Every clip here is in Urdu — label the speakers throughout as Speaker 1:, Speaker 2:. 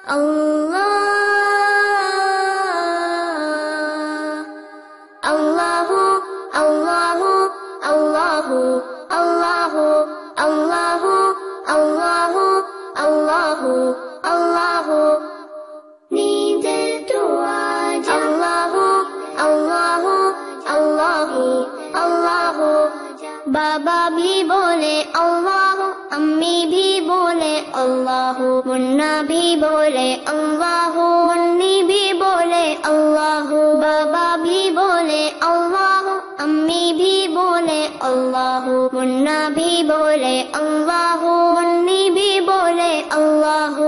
Speaker 1: اللہ اللہ اللہ اللہ اللہ اللہ اللہ اللہ نیند تو آجا اللہ اللہ اللہ اللہ بابا بھی بولے اللہ، امی بھی بولے اللہ، منا بھی بولے اللہ، منی بھی بولے اللہ، بابا بھی بولے اللہ، امی بھی بولے اللہ، منا بھی بولے اللہ، منی بھی بولے اللہ۔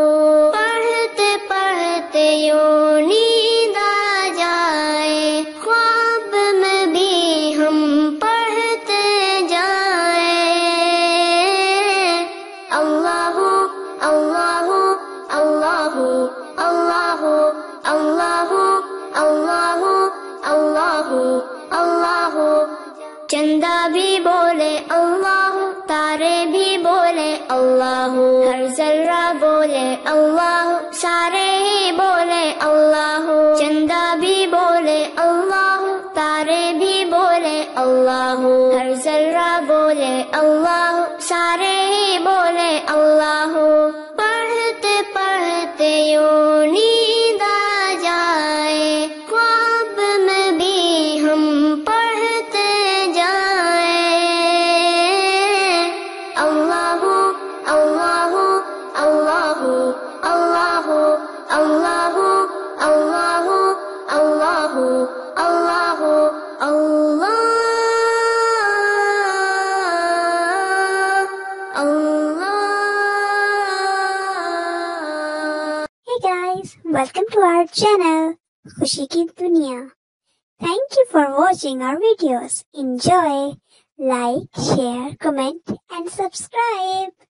Speaker 1: پڑھتے پڑھتے یوں نیند آ جائے، خواب میں بھی ہم پڑھتے جائیں۔ اللہ اللہ اللہ اللہ اللہ اللہ اللہ اللہ چندہ بھی بولے اللہ، تارے بھی بولے اللہ، ہر ذرہ بولے اللہ، سارے ہی بولے اللہ۔ چندہ بھی بولے اللہ، تارے بھی بولے اللہ، ہر ذرہ بولے اللہ، سارے ہی بولے اللہ۔ پڑھتے پڑھتے یوں نیند آ جائے، خواب میں بھی ہم پڑھتے جائیں۔ اللہ اللہ اللہ اللہ اللہ اللہ اللہ اللہ اللہ
Speaker 2: Hey guys, welcome to our channel, Khushi Ki Duniya. Thank you for watching our videos. Enjoy, like, share, comment and subscribe.